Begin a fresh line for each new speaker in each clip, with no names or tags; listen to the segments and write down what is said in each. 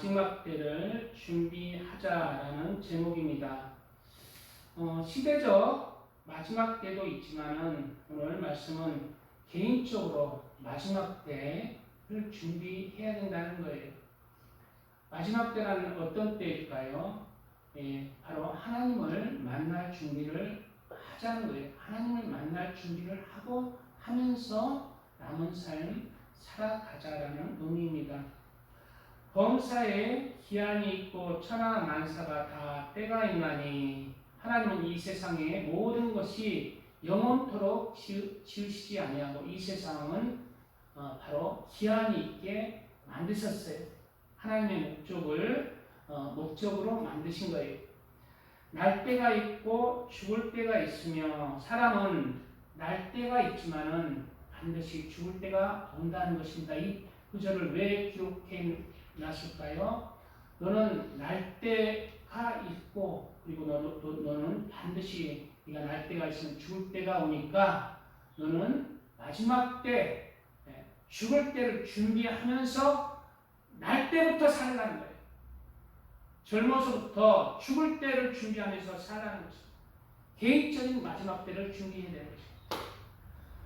마지막 때를 준비하자라는 제목입니다. 시대적 마지막 때도 있지만은 오늘 말씀은 개인적으로 마지막 때를 준비해야 된다는 거예요. 마지막 때라는 어떤 때일까요? 바로 하나님을 만날 준비를 하자는 거예요. 하나님을 만날 준비를 하고 하면서 남은 삶 살아가자라는 의미입니다. 범사에 기한이 있고 천하 만사가 다 때가 있나니 하나님은 이 세상의 모든 것이 영원토록 지으시지 아니하고 이 세상은 바로 기한이 있게 만드셨어요. 하나님의 목적으로 만드신 거예요. 날 때가 있고 죽을 때가 있으며 사람은 날 때가 있지만은 반드시 죽을 때가 온다는 것입니다. 이 구절을 왜 기록해 놨을까요? 너는 날 때가 있고 그리고 너는 반드시 네가 날 때가 있으면 죽을 때가 오니까 너는 마지막 때 죽을 때를 준비하면서 날 때부터 살라는 거예요. 젊어서부터 죽을 때를 준비하면서 살라는 것입니다. 개인적인 마지막 때를 준비해야 되는 것입니다.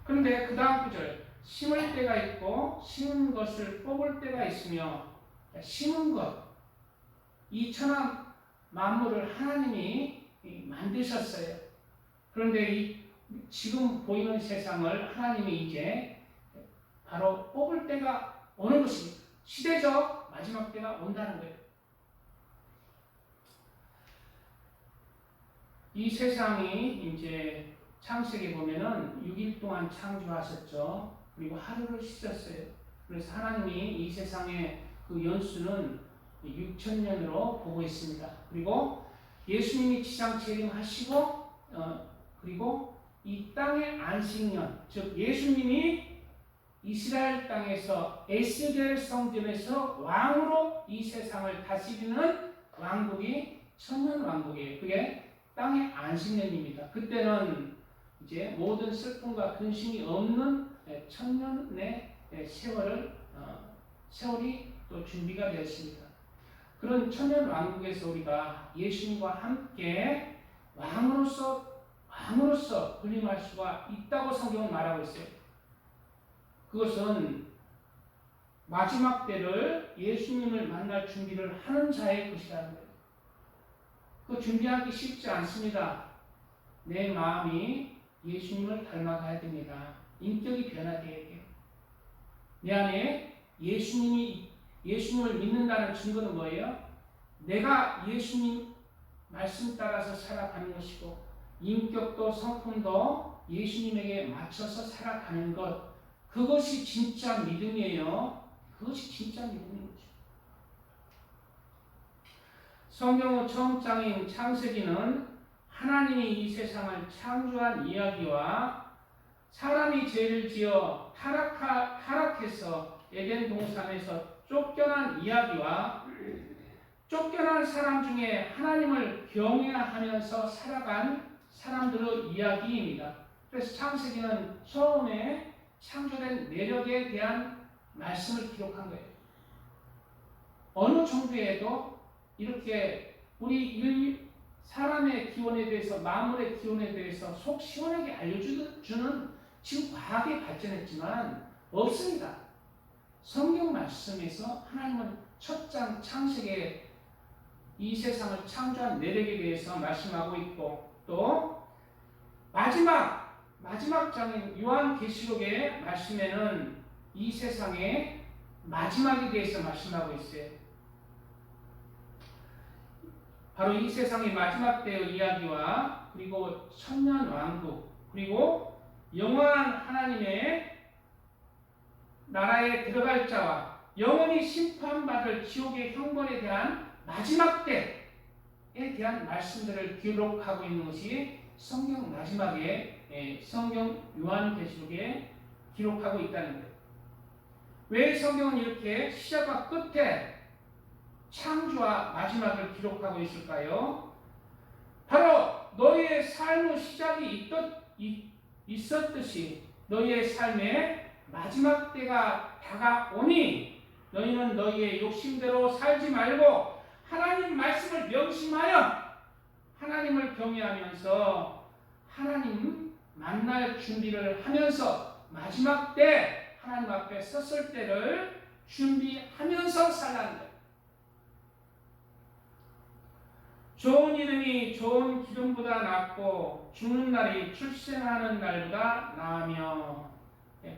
그런데 그 다음 구절 심을 때가 있고 심은 것을 뽑을 때가 있으며 심은 것, 이 천하 만물을 하나님이 만드셨어요. 그런데 지금 보이는 세상을 하나님이 이제 바로 뽑을 때가 오는 것입니다. 시대적 마지막 때가 온다는 거예요. 이 세상이 이제 창세기 보면은 6일 동안 창조하셨죠. 그리고 하루를 쉬셨어요. 그래서 하나님이 이 세상의 그 연수는 6,000년으로 보고 있습니다. 그리고 예수님이 지상 재림하시고 그리고 이 땅의 안식년, 즉 예수님이 이스라엘 땅에서 에스겔 성전에서 왕으로 이 세상을 다스리는 왕국이 천년왕국이에요. 그게 땅의 안식년입니다. 그때는 이제 모든 슬픔과 근심이 없는 천년의 세월이 또 준비가 되었습니다. 그런 천년왕국에서 우리가 예수님과 함께 왕으로서 군림할 수가 있다고 성경은 말하고 있어요. 그것은 마지막 때를 예수님을 만날 준비를 하는 자의 것이라는 거예요. 그 준비하기 쉽지 않습니다. 내 마음이 예수님을 닮아가야 됩니다. 인격이 변화되어야 돼요. 내 안에 예수님을 믿는다는 증거는 뭐예요? 내가 예수님 말씀 따라서 살아가는 것이고 인격도 성품도 예수님에게 맞춰서 살아가는 것, 그것이 진짜 믿음이에요. 그것이 진짜 믿음인 거죠. 성경의 처음 장인 창세기는 하나님이 이 세상을 창조한 이야기와 사람이 죄를 지어 타락해서 에덴 동산에서 쫓겨난 이야기와 쫓겨난 사람 중에 하나님을 경외하면서 살아간 사람들의 이야기입니다. 그래서 창세기는 처음에 창조된 내력에 대한 말씀을 기록한 거예요. 어느 종교에도 이렇게 우리 사람의 기원에 대해서, 만물의 기원에 대해서 속 시원하게 알려주는 지금 과학이 발전했지만 없습니다. 성경 말씀에서 하나님은 첫 장 창세기에 이 세상을 창조한 내력에 대해서 말씀하고 있고, 또 마지막 장인 요한계시록의 말씀에는 이 세상의 마지막에 대해서 말씀하고 있어요. 바로 이 세상의 마지막 때의 이야기와 그리고 천년왕국, 그리고 영원한 하나님의 나라에 들어갈 자와 영원히 심판받을 지옥의 형벌에 대한 마지막 때에 대한 말씀들을 기록하고 있는 것이 성경 마지막에 성경 요한계시록에 기록하고 있다는 거예요. 왜 성경은 이렇게 시작과 끝에 창조와 마지막을 기록하고 있을까요? 바로 너희의 삶의 시작이 있었듯이 너희의 삶에 마지막 때가 다가오니 너희는 너희의 욕심대로 살지 말고 하나님 말씀을 명심하여 하나님을 경외하면서 하나님 만날 준비를 하면서 마지막 때 하나님 앞에 섰을 때를 준비하면서 살라는 거예요. 좋은 이름이 좋은 기름보다 낫고 죽는 날이 출생하는 날보다 나으며,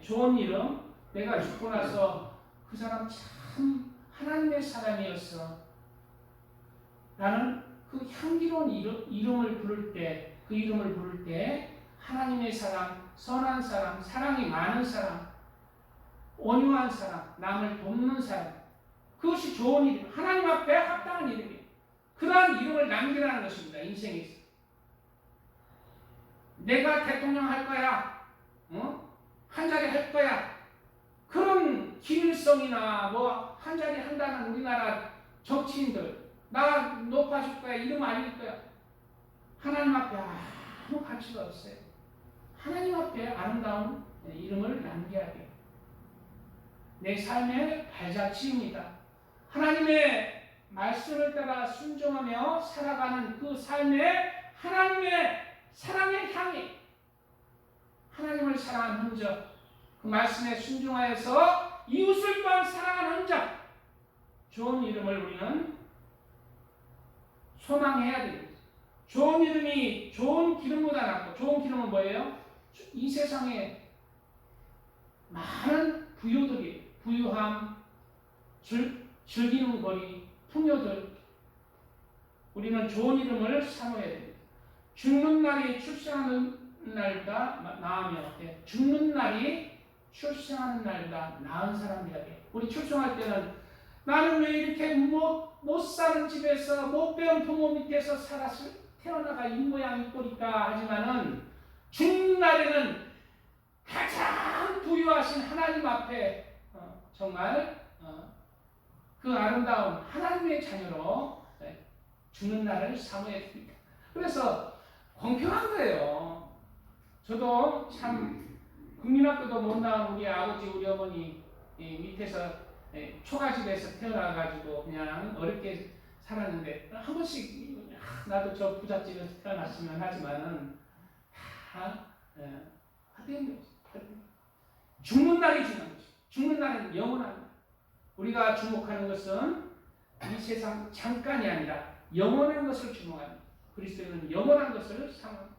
좋은 이름, 내가 죽고 나서 그 사람 참 하나님의 사람이었어. 나는 그 향기로운 이름을 부를 때, 그 이름을 부를 때 하나님의 사람, 선한 사람, 사랑이 많은 사람, 온유한 사람, 남을 돕는 사람, 그것이 좋은 이름, 하나님 앞에 합당한 이름이에요. 그러한 이름을 남기라는 것입니다. 인생에서. 내가 대통령 할 거야. 한 자리 할 거야. 그런 기밀성이나 뭐 한 자리 한다는 우리나라 정치인들, 나 높아질 거야, 이름 알릴 거야. 하나님 앞에 아무 가치가 없어요. 하나님 앞에 아름다운 이름을 남겨야 돼요. 내 삶의 발자취입니다. 하나님의 말씀을 따라 순종하며 살아가는 그 삶에 하나님의 사랑의 향이, 하나님을 사랑하는 흔적, 그 말씀에 순종하여서 이웃을 또한 사랑하는 흔적, 좋은 이름을 우리는 소망해야 됩니다. 좋은 이름이 좋은 기름보다 낫고, 좋은 기름은 뭐예요? 이 세상에 많은 부요들이, 부유함, 즐기는 거리, 풍요들, 우리는 좋은 이름을 삼아야 됩니다. 죽는 날이 출생하는 날보다 나으며, 죽는 날이 출생하는 날보다 나은 사람이라 돼. 우리 출생할 때는 나는 왜 이렇게 못 사는 집에서 못 배운 부모 밑에서 태어나가 이 모양 이 꼴일까 하지만은 죽는 날에는 가장 부유하신 하나님 앞에 정말 그 아름다운 하나님의 자녀로 죽는 날을 삼아야 됩니다. 그래서 공평한 거예요. 저도 참 국민학교도 못 나온 우리 아버지, 우리 어머니 밑에서 초가집에서 태어나가지고 그냥 어렵게 살았는데, 한 번씩 나도 저 부잣집에서 태어났으면 하지만은 다 하대인 거지. 죽는 날이 중요한 거지. 죽는 날은 영원한 날. 우리가 주목하는 것은 이 세상 잠깐이 아니라 영원한 것을 주목합니다. 그리스도인은 영원한 것을 상합니다.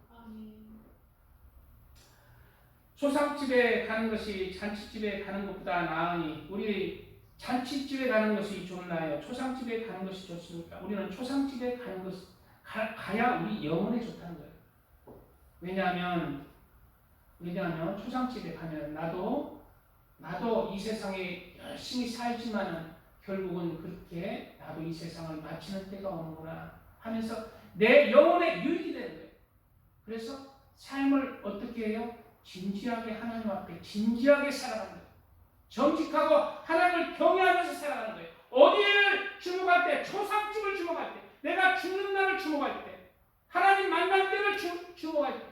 소상집에 가는 것이 잔치집에 가는 것보다 나으니, 우리 잔치집에 가는 것이 좋나요? 초상집에 가는 것이 좋습니까? 우리는 초상집에 가는 것, 가야 우리 영혼에 좋다는 거예요. 왜냐하면 초상집에 가면 나도 이 세상에 열심히 살지만은 결국은 그렇게 나도 이 세상을 마치는 때가 오는구나 하면서 내 영혼에 유익이 되는 거예요. 그래서 삶을 어떻게 해요? 진지하게 하나님 앞에 진지하게 살아가는 거예요. 정직하고 하나님을 경외하면서 살아가는 거예요. 어디를 주목할 때? 초상집을 주목할 때, 내가 죽는 날을 주목할 때, 하나님 만날 때를 주목할 때,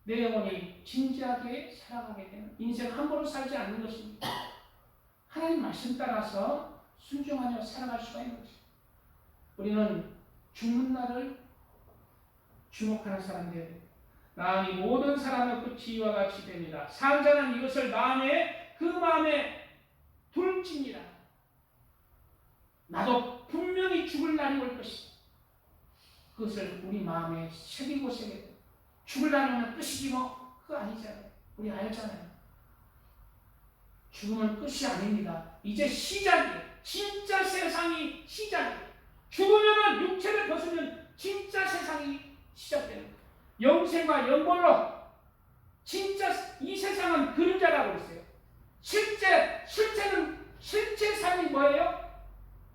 내 영혼이 진지하게 살아가게 되는, 인생 함부로 살지 않는 것입니다. 하나님 말씀 따라서 순종하며 살아갈 수가 있는 것입니다. 우리는 죽는 날을 주목하는 사람이 되어야 됩니다. 나니 모든 사람의 끝이 이와 같이 됩니다. 산자는 이것을 그 마음에 둘지니라. 나도 분명히 죽을 날이 올 것이다. 그것을 우리 마음에 새기고 새겨야 돼. 죽을 날이 오면 끝이지 뭐. 그거 아니잖아요. 우리 알잖아요. 죽음은 끝이 아닙니다. 이제 시작이에요. 진짜 세상이 시작이에요. 죽으면 육체를 벗으면 진짜 세상이 시작되는 거예요. 영생과 영벌로. 진짜 이 세상은 그림자라고 그랬어요. 실제 삶이 뭐예요?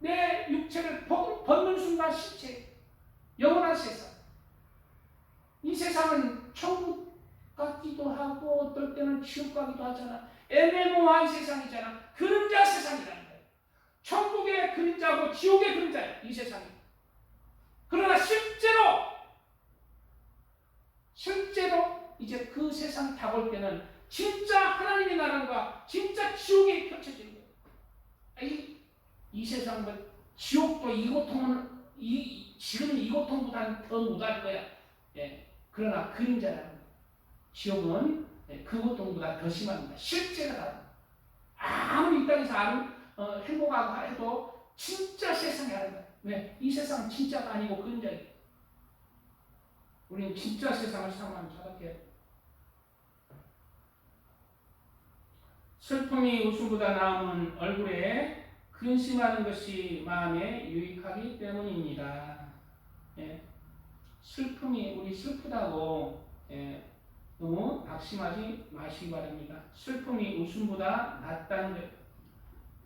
내 육체를 벗는 순간 실체. 영원한 세상. 이 세상은 천국 같기도 하고 어떨 때는 지옥 같기도 하잖아. 애매모호한 세상이잖아. 그림자 세상이라는 거예요. 천국의 그림자고 지옥의 그림자예요. 이 세상이. 그러나 실제로 이제 그 세상 다가올 때는 진짜 하나님의 나라가 진짜 지옥이 펼쳐지는 거예요. 이 세상 지옥도 이 고통은 지금 이 고통보다는 더 못할 거야. 예. 그러나 그림자라는 지옥은 그 고통보다 더 심합니다. 실제가 다릅니다. 아무리 이 땅에서 행복하고 해도 진짜 세상이 아니다. 왜? 이 세상은 진짜가 아니고 그림자예요. 우리는 진짜 세상을 상황을 자각해야 돼. 슬픔이 웃음보다 나음은 얼굴에 근심하는 것이 마음에 유익하기 때문입니다. 예. 슬픔이 우리 슬프다고 너무 낙심하지 마시기 바랍니다. 슬픔이 웃음보다 낫다는 거예요.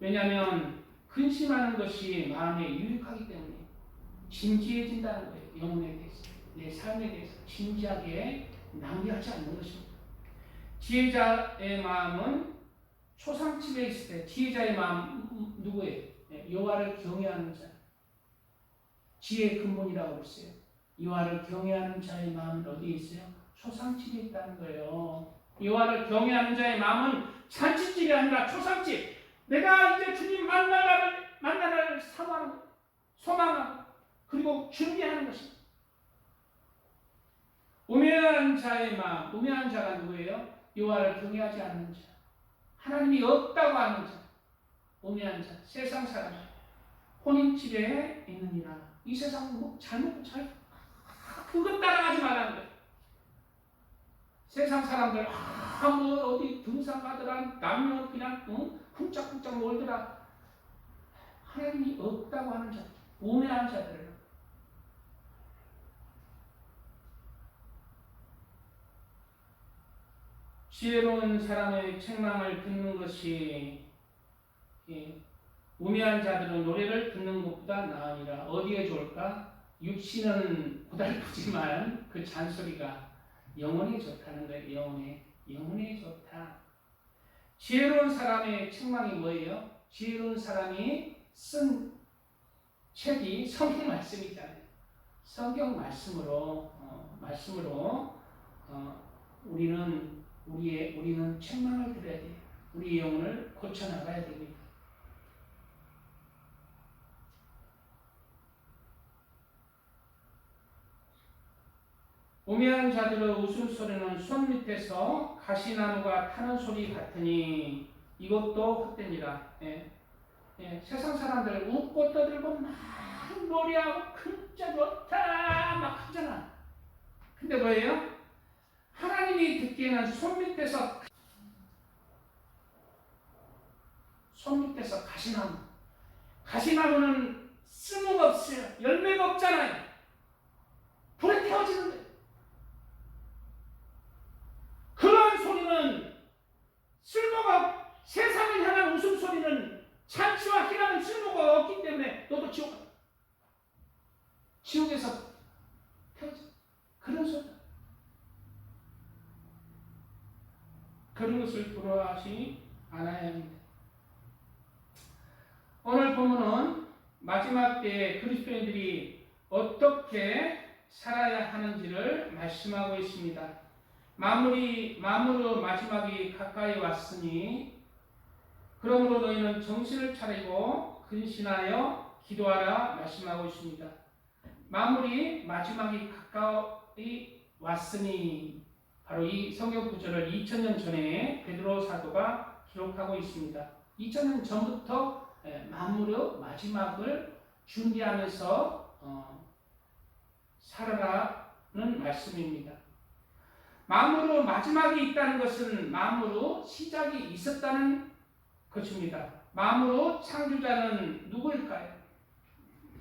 왜냐하면 근심하는 것이 마음에 유익하기 때문에 진지해진다는 거예요. 영혼에 대해서, 내 삶에 대해서 진지하게 낭비하지 않는 것입니다. 지혜자의 마음은 초상집에 있을 때 지혜자의 마음 누구예요? 여호와를 경외하는 자. 지혜의 근본이라고 했어요. 여호와를 경외하는 자의 마음은 어디에 있어요? 초상집에 있다는 거예요. 여호와를 경외하는 자의 마음은 잔치집이 아니라 초상집. 내가 이제 주님 만나를 사모하는, 소망하고 그리고 준비하는 것입니다. 우매한 자의 마음, 우매한 자가 누구예요? 여호와를 경외하지 않는 자. 하나님이 없다고 하는 자, 우매한 자, 세상 사람, 혼인집에 있느니라. 이 세상은 그것 따라가지 말라는 거예요. 세상 사람들 어디 등산 가더라, 남녀 그냥 쿵짝쿵짝 놀더라. 하나님이 없다고 하는 자, 우매한 자들을. 지혜로운 사람의 책망을 듣는 것이 우매한 자들은 노래를 듣는 것보다 나으니라. 어디에 좋을까? 육신은 고달프지만 그 잔소리가 영혼에 좋다는 거예요. 영혼에 좋다. 지혜로운 사람의 책망이 뭐예요? 지혜로운 사람이 쓴 책이 성경 말씀이잖아요. 성경 말씀으로 우리는 책망을 들어야 돼요. 우리 영혼을 고쳐나가야 됩니다. 우매한 자들의 웃음소리는 손 밑에서 가시나무가 타는 소리 같으니 이것도 헛되니라. 세상 사람들 웃고 떠들고 막 노래하고 진짜 좋다 막 하잖아. 근데 뭐예요? 하나님이 듣기에는 손 밑에서 가시나무는 쓸모가 없어요. 열매가 없잖아요. 불에 태워지는 거예요. 그런 소리는 쓸모가, 세상을 향한 웃음소리는 잔치와 희락은 쓸모가 없기 때문에 너도 지옥에서 태워져. 그런 소리. 그런 것을 부러워하지 않아야 합니다. 오늘 본문은 마지막 때에 그리스도인들이 어떻게 살아야 하는지를 말씀하고 있습니다. 만물의 마지막이 가까이 왔으니 그러므로 너희는 정신을 차리고 근신하여 기도하라 말씀하고 있습니다. 만물이 마지막이 가까이 왔으니 바로 이 성경 구절을 2000년 전에 베드로 사도가 기록하고 있습니다. 2000년 전부터 만물의 마지막을 준비하면서 살아가는 말씀입니다. 만물의 마지막이 있다는 것은 만물의 시작이 있었다는 것입니다. 만물의 창조자는 누구일까요?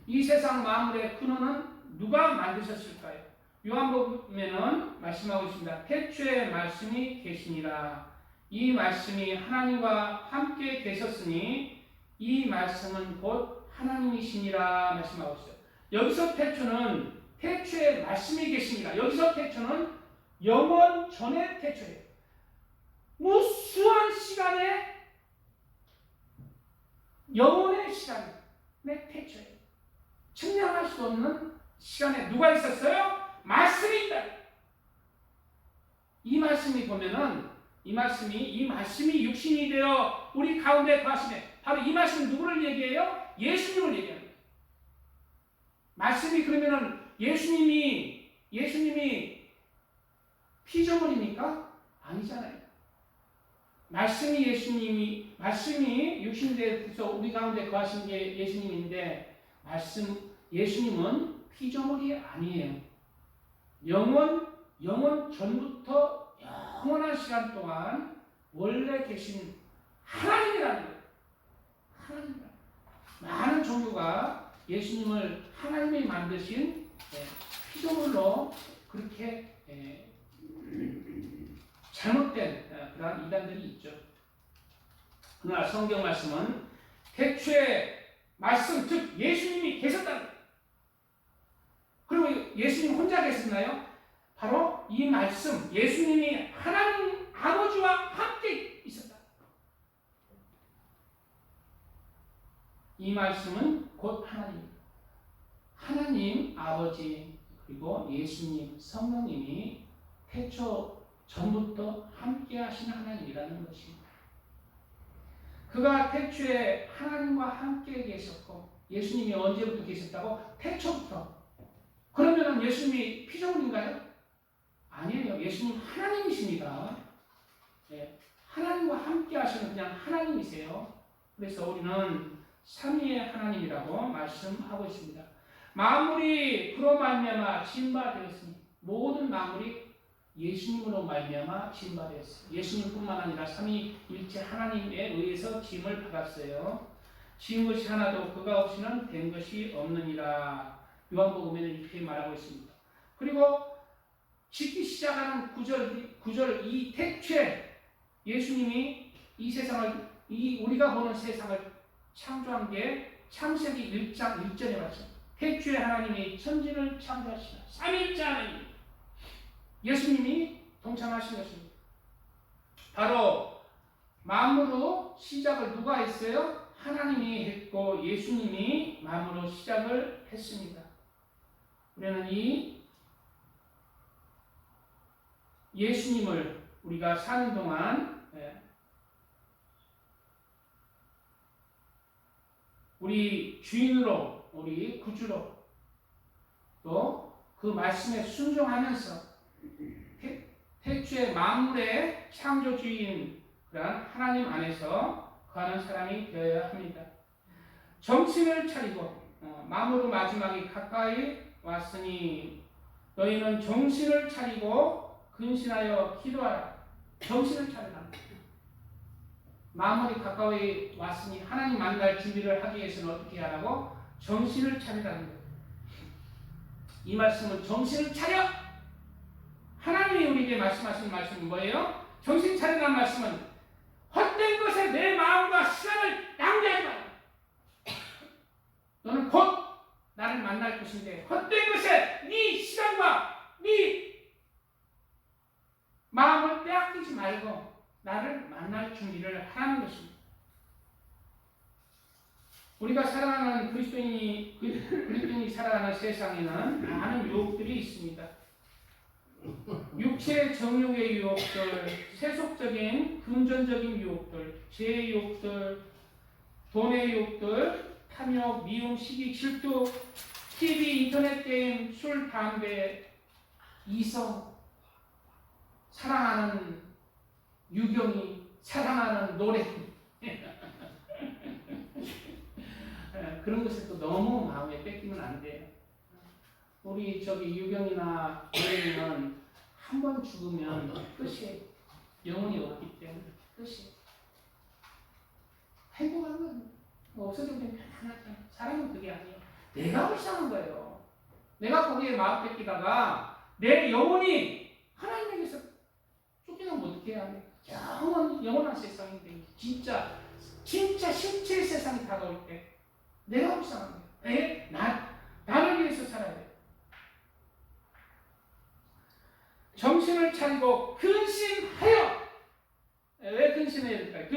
이 세상 만물의 근원은 누가 만드셨을까요? 요한복음에는 말씀하고 있습니다. 태초에 말씀이 계시니라. 이 말씀이 하나님과 함께 계셨으니 이 말씀은 곧 하나님이시니라 말씀하고 있어요. 여기서 태초에 말씀이 계시니라. 여기서 태초는 영원 전의 태초예요. 무수한 시간에 영원의 시간의 태초예요. 측량할 수 없는 시간에 누가 있었어요? 말씀이 있다. 이 말씀이 육신이 되어 우리 가운데 거하시네. 바로 이 말씀은 누구를 얘기해요? 예수님을 얘기합니다. 말씀이 그러면은 예수님이 피조물입니까? 아니잖아요. 말씀이 육신대에서 우리 가운데 거하신 게 예수님인데 예수님은 피조물이 아니에요. 영원 전부터 영원한 시간 동안 원래 계신 하나님이라는 거예요. 하나님이라는 거예요. 많은 종교가 예수님을 하나님이 만드신 피조물로 그렇게 잘못된 그러한 이단들이 있죠. 그러나 성경 말씀은 태초에 말씀, 즉 예수님이 계셨다는 거예요. 그리고 예수님 혼자 계셨나요? 바로 이 말씀, 예수님이 하나님 아버지와 함께 있었다. 이 말씀은 곧 하나님입니다. 하나님 아버지 그리고 예수님 성령님이 태초 전부터 함께 하신 하나님이라는 것입니다. 그가 태초에 하나님과 함께 계셨고 예수님이 언제부터 계셨다고? 태초부터. 그러면 예수님이 피조물인가요? 아니에요. 예수님 하나님이십니다. 네. 하나님과 함께 하시는 그냥 하나님이세요. 그래서 우리는 삼위의 하나님이라고 말씀하고 있습니다. 만물이 그로 말미암아 지음받았으니 모든 만물이 예수님으로 말미암아 지음받았어요. 예수님뿐만 아니라 삼위일체 하나님에 의해서 지음을 받았어요. 지은 것이 하나도 그가 없이는 된 것이 없느니라. 요한복음에는 이렇게 말하고 있습니다. 그리고 짓기 시작하는 구절 이 태초에 예수님이 이 세상을 우리가 보는 세상을 창조한 게 창세기 1장 1절에 말씀. 태초에 하나님이 천지를 창조하시나 삼위일체 하나님 예수님이 동참하신 것입니다. 바로 만물로 시작을 누가 했어요? 하나님이 했고 예수님이 만물로 시작을 했습니다. 우리는 이 예수님을 우리가 사는 동안 우리 주인으로, 우리 구주로 또 그 말씀에 순종하면서 태초의 만물의 창조주인 그런 하나님 안에서 거하는 사람이 되어야 합니다. 정신을 차리고 만물의 마지막이 가까이 왔으니 너희는 정신을 차리고 근신하여 기도하라. 정신을 차리라. 만물이 가까이 왔으니 하나님 만날 준비를 하기 위해서는 어떻게 하라고? 정신을 차리라는 거예요. 이 말씀은 정신을 차려! 하나님이 우리에게 말씀하시는 말씀이 뭐예요? 정신 차리라는 말씀은 헛된 것에 내 마음과 시간을 낭비하지 마라. 너는 곧 나를 만날 것인데 헛된 것에 네 시간과 네 마음을 빼앗기지 말고 나를 만날 준비를 하라는 것입니다. 우리가 살아가는 그리스도인이 살아가는 세상에는 많은 유혹들이 있습니다. 육체의 정욕의 유혹들, 세속적인 금전적인 유혹들, 죄의 유혹들, 돈의 유혹들, 탐욕, 미움, 시기, 질투, TV, 인터넷 게임, 술, 담배, 이성, 사랑하는 유경이, 사랑하는 노래 그런 것을 또 너무 마음에 뺏기면 안 돼요. 우리 유경이나 노래는 한 번 죽으면 끝이에요. 영혼이 없기 때문에 끝이에요. 행복한 건 없어지면 편안하잖아요. 사람은 그게 아니에요. 내가 불쌍한 거예요. 내가 거기에 마음 뺏기다가 내 영혼이 하나님에게서 쫓겨나면 어떻게 해야 돼? 영원한 세상인데 진짜 신체의 세상이 다가올 때 내가 불쌍한 거예요. 나를 위해서 살아야 돼. 정신을 차리고 근신하여. 왜 근신해야 될까요?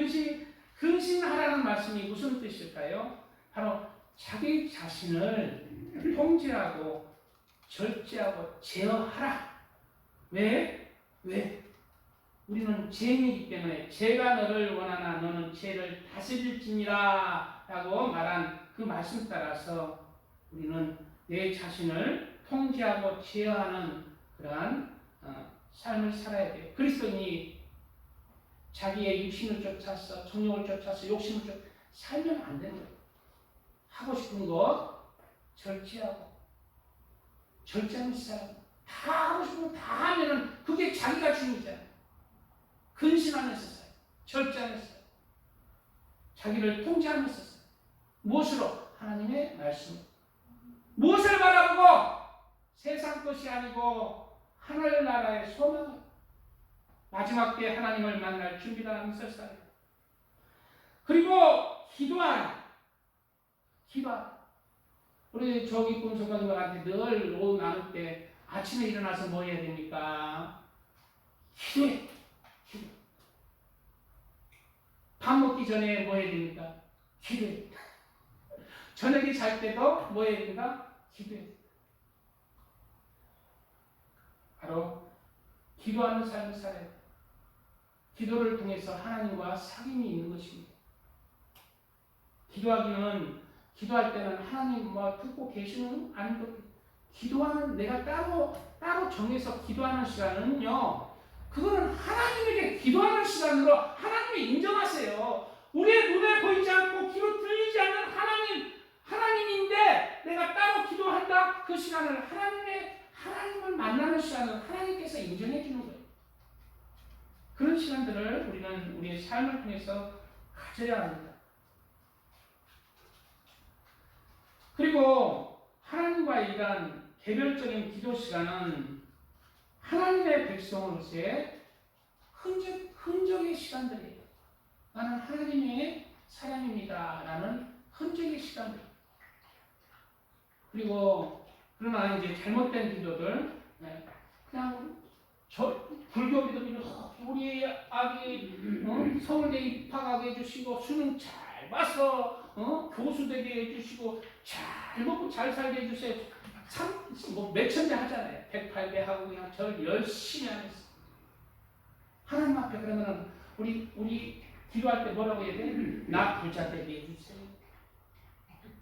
근신하라는 말씀이 무슨 뜻일까요? 바로 자기 자신을 통제하고 절제하고 제어하라. 왜 우리는 죄인이기 때문에 죄가 너를 원하나 너는 죄를 다스릴지니라 라고 말한 그 말씀 따라서 우리는 내 자신을 통제하고 제어하는 그러한 삶을 살아야 돼요. 그리스도인이 자기의 육신을 쫓아서 정욕을 쫓아서 욕심을 쫓아 살면 안 되는 거예요. 하고 싶은 것 절제하고 절제하면서 다 하고 싶은 거 다 하면은 그게 자기가 주인이잖아요. 근신하면서 살아요. 절제하면서 살아요. 자기를 통제하면서 살아요. 무엇으로? 하나님의 말씀. 무엇을 바라보고? 세상 것이 아니고 하늘나라의 소망. 마지막 때 하나님을 만날 준비를 하면서 살아요. 그리고 기도하라. 기도하라. 우리 조기쁨 성도님한테 늘 오후 나눌 때 아침에 일어나서 뭐 해야 됩니까? 기도해. 기도. 밥 먹기 전에 뭐 해야 됩니까? 기도해. 저녁에 잘 때도 뭐 해야 됩니까? 기도해. 바로 기도하는 삶을 살아야 돼. 기도를 통해서 하나님과 사귐이 있는 것입니다. 기도할 때는 하나님 듣고 계시는 아니고 기도하는 내가 따로 정해서 기도하는 시간은요. 그거는 하나님에게 기도하는 시간으로 하나님이 인정하세요. 우리의 눈에 보이지 않고 귀로 들리지 않는 하나님인데 내가 따로 기도한다. 그 시간을 하나님을 만나는 시간을 하나님께서 인정해 주는 거예요. 그런 시간들을 우리는 우리의 삶을 통해서 가져야 합니다. 그리고 하나님과의 이러한 개별적인 기도 시간은 하나님의 백성으로서의 흔적의 시간들이에요. 나는 하나님의 사람입니다. 라는 흔적의 시간들. 그리고 그러나 이제 잘못된 기도들, 그냥 불교 믿음이 우리 아기 서울대 입학하게 해주시고 수능 잘 봐서 교수 되게 해주시고 잘 먹고 잘 살게 해주세요. 참 몇천 배 하잖아요. 108배 하고 그냥 절 열심히 하면서 하나님 앞에 그러면은 우리 기도할 때 뭐라고 해야 돼? 나 부자 되게 해주세요.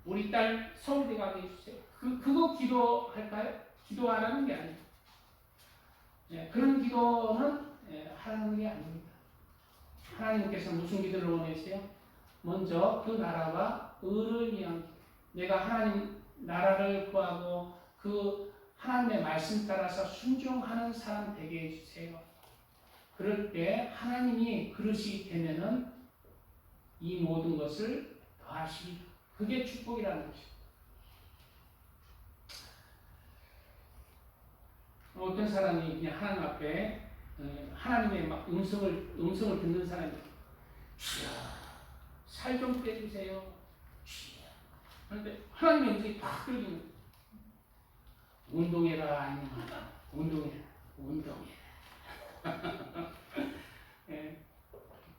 우리 딸 서울대 가게 해주세요. 그거 기도할까요? 기도하라는 게 아니에요. 그런 기도는 하라는 게 아닙니다. 하나님께서 무슨 기도를 원하세요? 먼저 그 나라와 의를 위한 기도. 내가 하나님 나라를 구하고 그 하나님의 말씀 따라서 순종하는 사람 되게 해주세요. 그럴 때 하나님이 그릇이 되면은 이 모든 것을 더하시리라. 그게 축복이라는 것입니다. 어떤 사람이 그냥 하나님 앞에 하나님의 막 음성을 듣는 사람이 주여 살 좀 빼주세요. 주여. 그런데 하나님의 음성이 팍 들리는 운동해라 아니면 운동해라.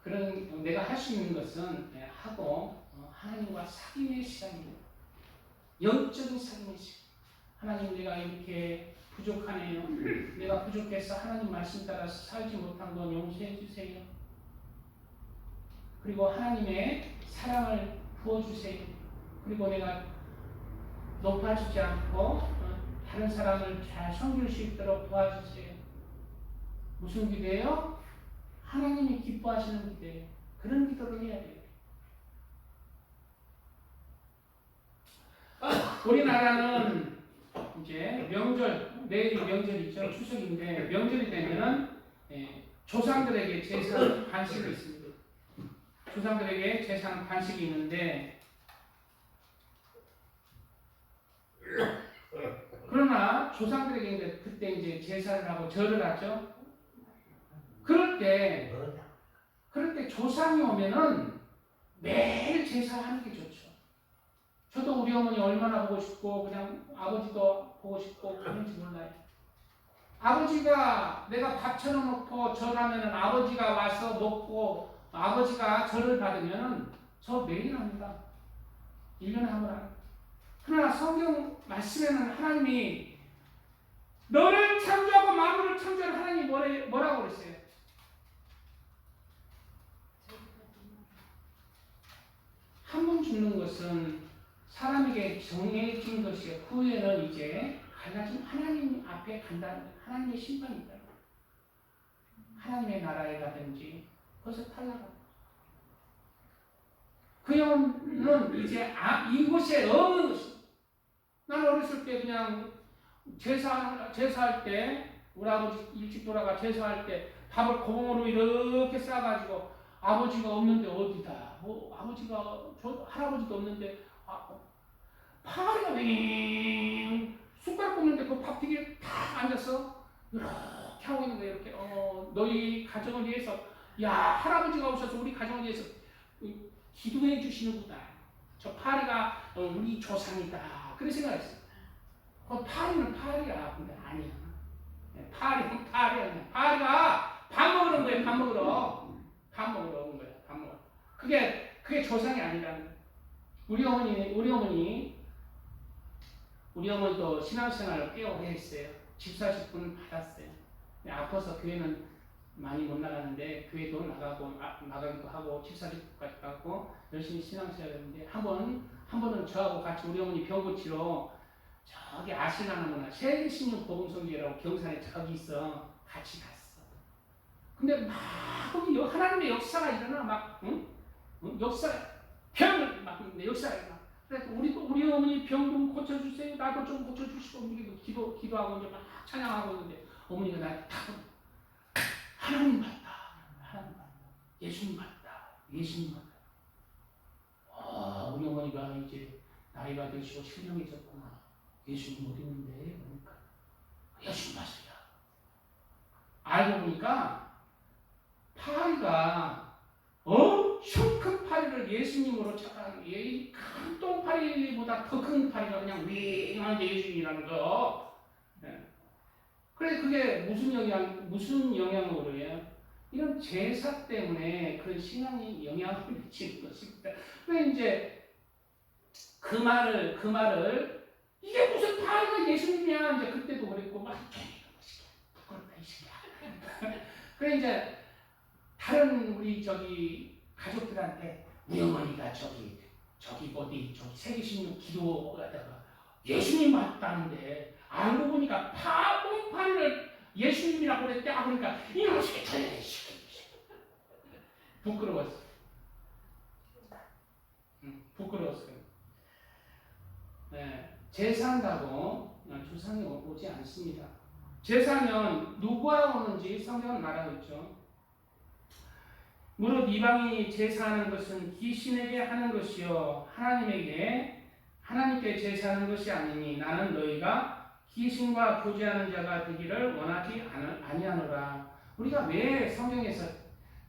그런 내가 할 수 있는 것은 하고 하나님과 사귐의 시간입니다. 영적인 사귐의 시간. 하나님 내가 이렇게 부족하네요. 내가 부족해서 하나님 말씀 따라서 살지 못한 건 용서해 주세요. 그리고 하나님의 사랑을 부어주세요. 그리고 내가 높아지지 않고 다른 사람을 잘 섬길 수 있도록 도와주세요. 무슨 기도예요? 하나님이 기뻐하시는 기도예요. 그런 기도를 해야 돼요. 우리나라는 이제 명절, 내일이 명절이죠. 추석인데 명절이 되면은 조상들에게 제사하는 관식이 있습니다. 조상들에게 제사하는 관식이 있는데 그러나 조상들에게 그때 이제 제사를 하고 절을 하죠. 그럴 때 조상이 오면은 매일 제사하는 게 좋죠. 저도 우리 어머니 얼마나 보고 싶고 그냥 아버지도 보고 싶고 그런지 몰라요. 아버지가 내가 밥 차려놓고 절하면은 아버지가 와서 먹고 아버지가 절을 받으면은 저 매일 합니다. 1년에 한 번 합니다. 그러나 성경 말씀에는 하나님이 너를 창조하고 만물을 창조한 하나님이 뭐라고 그랬어요? 한 번 죽는 것은 사람에게 정해진 것이요. 그 후에는 이제 갈라진 하나님 앞에 간다는 거예요. 하나님의 심판이 있다. 하나님의 나라에 가든지 거기서 탈락하고. 그 영혼은 이제 이곳에 없는 것입니다. 나는 어렸을 때 그냥 제사할 때 우리 아버지 일찍 돌아가 제사할 때 밥을 공으로 이렇게 싸가지고 아버지가 없는데 어디다 뭐 아버지가 할아버지도 없는데 파리가 윙 숟가락 꼽는데 그 밥튀기에 탁 앉았어 이렇게 하고 있는 거야. 이렇게 너희 가정을 위해서 야 할아버지가 오셔서 우리 가정을 위해서 기도해 주시는구나. 저 파리가 우리 조상이다. 그런 생각했어. 파리는 파리야. 근데 아니야. 파리는 파리야. 파리가 밥 먹으러 온 거야. 밥 먹으러. 밥 먹으러 온 거야. 밥 먹으러. 그게 조상이 아니라는 거야. 우리 어머니도 신앙생활을 꽤 오래 했어요. 집사직분 받았어요. 아파서 교회는 많이 못 나가는데 교회도 나가기도 하고 집사직까지 받고 열심히 신앙생활을 했는데 한 번은 저하고 같이 우리 어머니 병 고치러 저기 아시나는구나 세계신육 복음성교회라고 경산에 저기 있어. 같이 갔어. 근데 막 거기 하나님의 역사가 일어나 막 병을 막 역사가 일어나. 그래서 우리 어머니 병 좀 고쳐주세요. 나도 좀 고쳐주시고 우리도 기도하고 이제 막 찬양하고 있는데 어머니가 나한테 탁 하나님 맞다. 하나님 맞다. 예수님 맞다. 예수님 맞다. 우리 어머니가 이제 나이가 드시고 신령해졌구나. 예수님 어디 있는데? 그러니까 예수님 맞아요. 알고 보니까 파리가 큰 파리를 예수님으로 착각하는 큰 똥파리보다 더 큰 파리가 그냥 윙한 예수님이라는 거. 네. 그래 그게 무슨 영향으로 해요? 이런 제사 때문에 그런 신앙이 영향을 미치는 것입니다. 그래 이제 그 말을 이게 무슨 파리가 예수님이야 이제 그때도 그랬고 막 부끄럽다 이 새끼야. 그래 이제 다른 우리 가족들한테 우리 어머니가 저기 세계신육 기도하다가 예수님 맞다는데 알고 보니까 똥파리를 예수님이라고 그랬대. 그러니까 이놈의 새끼 부끄러웠어. 부끄러웠어요. 네, 제사한다고 조상이 오지 않습니다. 제사는 누구와 오는지 성경은 말하고 있죠. 무릇 이방인이 제사하는 것은 귀신에게 하는 것이요 하나님께 제사하는 것이 아니니 나는 너희가 귀신과 교제하는 자가 되기를 원하지 아니하노라. 우리가 왜 성경에서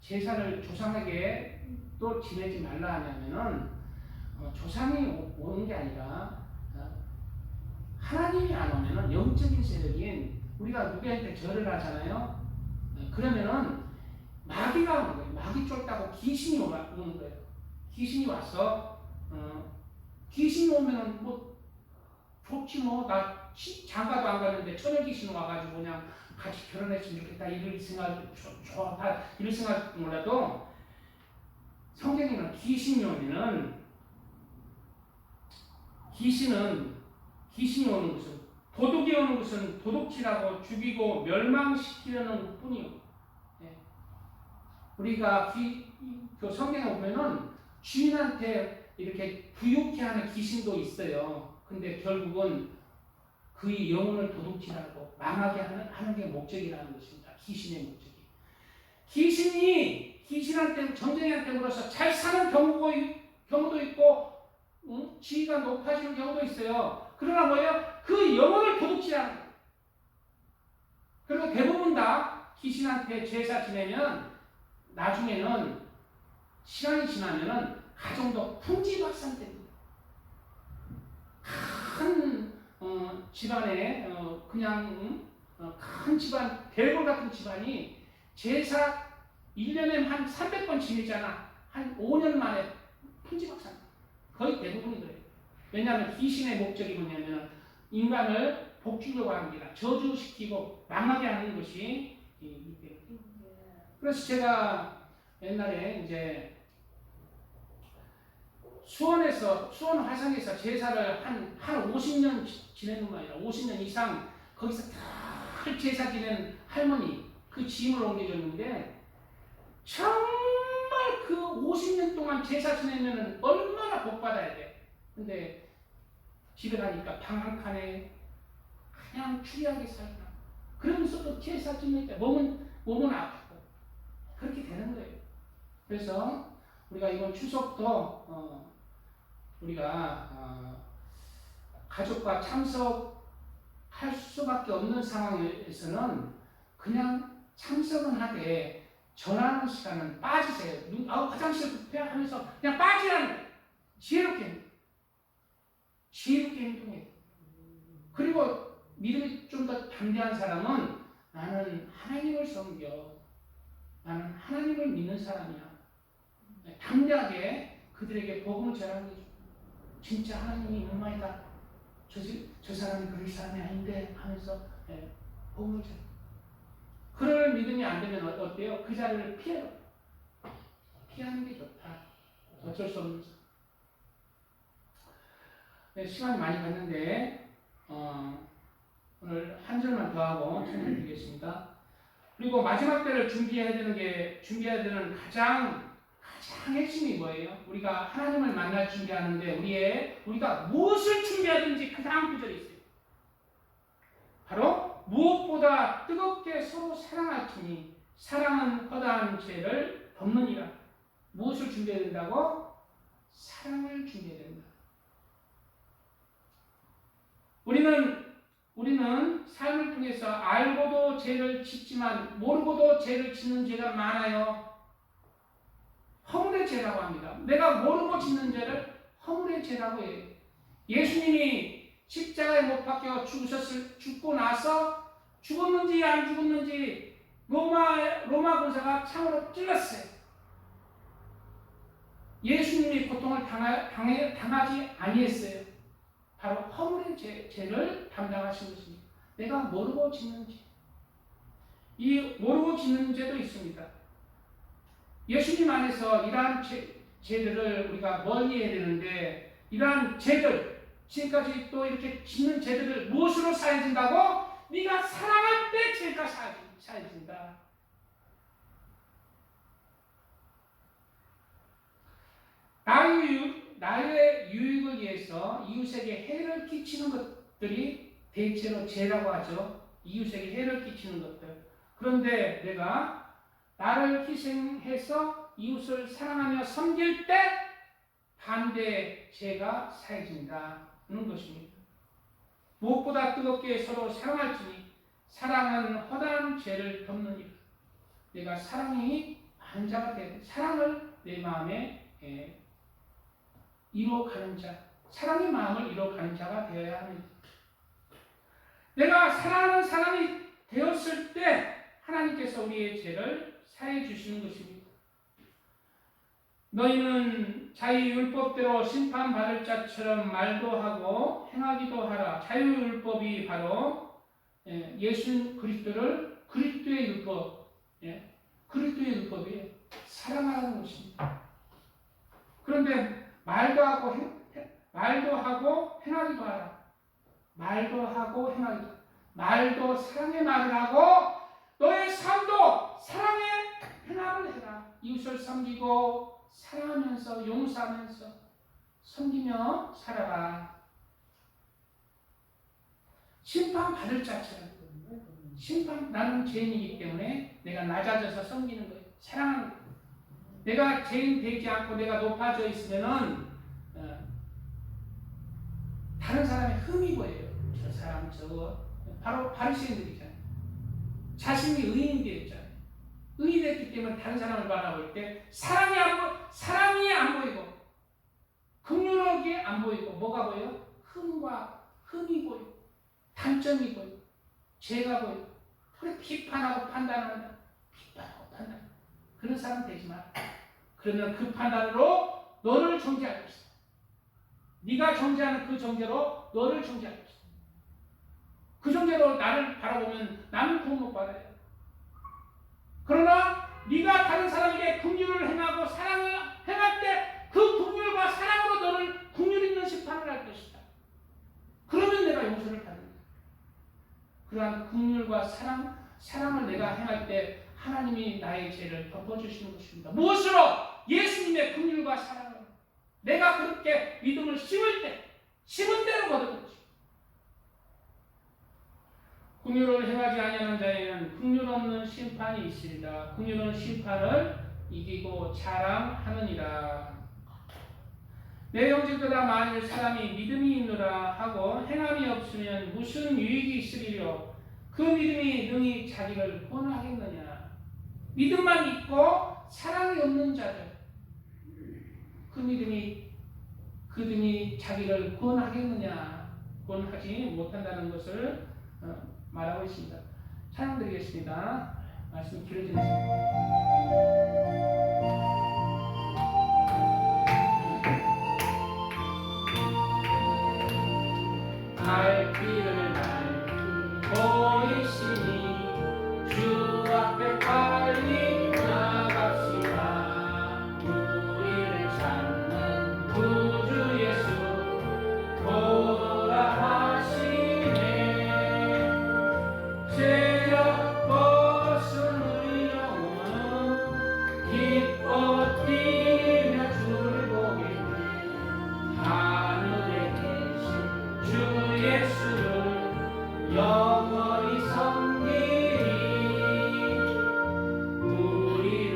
제사를 조상에게 또 지내지 말라 하냐면은 조상이 오는 게 아니라 하나님이 안 오면은 영적인 세력인 우리가 누구한테 절을 하잖아요. 그러면은 마귀가 오는 거예요. 마귀 쫓다고 귀신이 오는 거예요. 귀신이 와서 귀신이 오면은 뭐 좋지 뭐 나 장가도 안 갔는데 처녀 귀신 와가지고 그냥 같이 결혼했으면 좋겠다 이럴 생각 좋다 이럴 생각 몰라도 성경에는 귀신이 오면은 귀신이 오는 것은 도둑이 오는 것은 도둑질하고 죽이고 멸망시키려는 뿐이요. 우리가 그 성경에 보면은 주인한테 이렇게 부욕해 하는 귀신도 있어요. 근데 결국은 그의 영혼을 도둑질하고 망하게 하는 게 목적이라는 것입니다. 귀신의 목적이. 귀신한테 전쟁한테 물어서 잘 사는 경우도 있고 지위가 높아지는 경우도 있어요. 그러나 뭐예요? 그 영혼을 도둑질하는 거예요. 그리고 대부분 다 귀신한테 제사 지내면 나중에는 시간이 지나면은 가정도 풍지박산됩니다. 큰 집안에 그냥 큰 집안 대골 같은 집안이 제사 1년에 한 300번 지내잖아. 한 5년 만에 풍지박산. 거의 대부분이 그래요. 왜냐하면 귀신의 목적이 뭐냐면 인간을 복주려고 하는 게 아니라 저주시키고 망하게 하는 것이 이기 때문에. 그래서 제가 옛날에 이제 수원에서 수원 화성에서 제사를 한 50년 지내는 거예요. 50년 이상 거기서 다 제사 지낸 할머니 그 짐을 옮겨줬는데 정말 그 50년 동안 제사 지내면은 얼마나 복 받아야 돼. 근데 집에 가니까 방 한 칸에 그냥 추리하게 살다. 그러면서도 제사 지낼 때 몸은 아프고 그렇게 되는 거예요. 그래서 우리가 이번 추석도 우리가 가족과 참석할 수밖에 없는 상황에서는 그냥 참석은 하되 전하는 시간은 빠지세요. 화장실 급해 하면서 그냥 빠지라는 거예요. 지혜롭게 행동해요. 그리고 믿음이 좀 더 담대한 사람은 나는 하나님을 섬겨. 나는 하나님을 믿는 사람이야. 담대하게 그들에게 복음을 전하는 거죠. 진짜 하나님이 있는 말이다. 저 사람이 그럴 사람이 아닌데 하면서 복음을 전해. 그럴 믿음이 안 되면 어때요? 그 자리를 피해요. 피하는 게 좋다. 어쩔 수 없는 거. 시간이 많이 갔는데 오늘 한 절만 더 하고 설명드리겠습니다. 그리고 마지막 때를 준비해야 되는 가장 핵심이 뭐예요? 우리가 하나님을 만날 준비하는데 우리가 무엇을 준비하든지 가장 구절이 있어요. 바로 무엇보다 뜨겁게 서로 사랑할지니 사랑은 허다한 죄를 덮느니라. 무엇을 준비해야 된다고? 사랑을 준비해야 된다. 우리는 삶을 통해서 알고도 죄를 짓지만 모르고도 죄를 짓는 죄가 많아요. 허물의 죄라고 합니다. 내가 모르고 짓는 죄를 허물의 죄라고 해요. 예수님이 십자가에 못 박혀 죽고 나서 죽었는지 안 죽었는지 로마 군사가 창으로 찔렀어요. 예수님이 고통을 당하지 아니했어요. 바로 허물의 죄를 담당하신 것입니다. 내가 모르고 짓는 죄. 이 모르고 짓는 죄도 있습니다. 예수님 안에서 이러한 죄들을 우리가 멀리 해야 되는데 이러한 죄들, 지금까지 또 이렇게 짓는 죄들을 무엇으로 사해진다고? 네가 사랑할 때 죄가 사해진다. 나의 유익을 위해서 이웃에게 해를 끼치는 것들이 대체로 죄라고 하죠. 이웃에게 해를 끼치는 것들. 그런데 내가 나를 희생해서 이웃을 사랑하며 섬길 때 반대의 죄가 사해진다는 것입니다. 무엇보다 뜨겁게 서로 사랑할지니 사랑은 허다한 죄를 덮느니라. 내가 사랑이 많은 자가 되고 사랑을 내 마음에 이루어가는 자, 사랑의 마음을 이루어가는 자가 되어야 합니다. 내가 사랑하는 사람이 되었을 때 하나님께서 우리의 죄를 사해 주시는 것입니다. 너희는 자유율법대로 심판받을 자처럼 말도 하고 행하기도 하라. 자유율법이 바로 예수 그리스도의 율법, 그리스도의 율법이에요. 사랑하는 것입니다. 그런데 말도 하고 행하기도 하라. 말도 하고 행하기도 하라. 말도 사랑의 말을 하고 너의 삶도 사랑의 행함을 해라. 이웃을 섬기고 사랑하면서 용서하면서 섬기며 살아라. 심판받을 자처럼. 나는 죄인이기 때문에 내가 낮아져서 섬기는 거예요. 사랑하는 거예요. 내가 죄인 되지 않고 내가 높아져 있으면은 다른 사람의 흠이 보여요. 저 사람 저거 바로 바리새인들이잖아요. 자신이 의인이 되었잖아요. 의인이 됐기 때문에 다른 사람을 바라볼 때 사랑이 안 보이고 긍휼하게 안 보이고 뭐가 보여? 흠이 보여. 단점이 보여. 죄가 보여. 그래 비판하고 판단한다. 그런 사람 되지 마. 그러면 그 판단으로 너를 정죄할 것이다. 네가 정죄하는 그 정죄로 너를 정죄할 것이다. 그 정죄로 나를 바라보면 나는 도움 못 받아요. 그러나 네가 다른 사람에게 긍휼을 행하고 사랑을 행할 때 그 긍휼과 사랑으로 그러한 긍휼과 사랑을 내가 행할 때 하나님이 나의 죄를 덮어주시는 것입니다. 무엇으로? 예수님의 긍휼과 사랑을 내가 그렇게 믿음을 심을 때 심은 대로 거두는 것입니다. 긍휼을 행하지 아니하는 자에는 긍휼 없는 심판이 있으리라. 긍휼은 심판을 이기고 자랑하느니라. 내 형제들아 만일 사람이 믿음이 있노라 하고 행함이 없으면 무슨 유익이 있으리요? 그 믿음이 능히 자기를 구원하겠느냐? 믿음만 있고 사랑이 없는 자들, 그 믿음이 자기를 구원하겠느냐? 구원하지 못한다는 것을 말하고 있습니다. 찬양 드리겠습니다. 말씀이 길어지겠습니다. 갈 길을 보이시니 주 앞에 빨리 나갑시다. 우리를 찾는 구주 예수 오라 하시네. 죄악 벗은 우리 영혼은 기뻐 뛰며 주를 보겠네. 하늘에 계신 주 예수를 영원히 섬기리. 우리를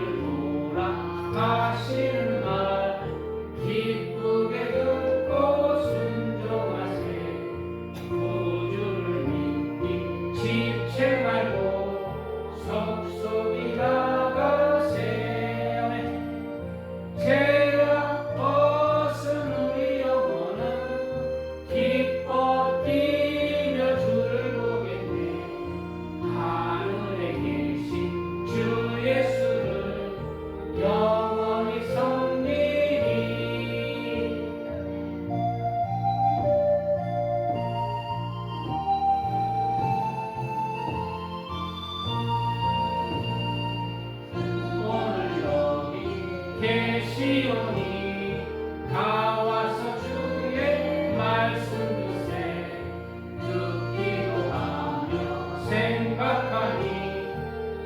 돌아가시는 말 기쁘게 듣고 순종하세. 구주를 믿기 지체 말고 속속이 나가세. 아멘. 죄악 벗은 우리 영혼은 기뻐 뛰며 주를 보겠네. 하늘에 계신 주 예수를 영원히 섬기리. 오늘 여기 계시오니 다 와서 주의 말씀 듣세. 듣기도 하며 생각하니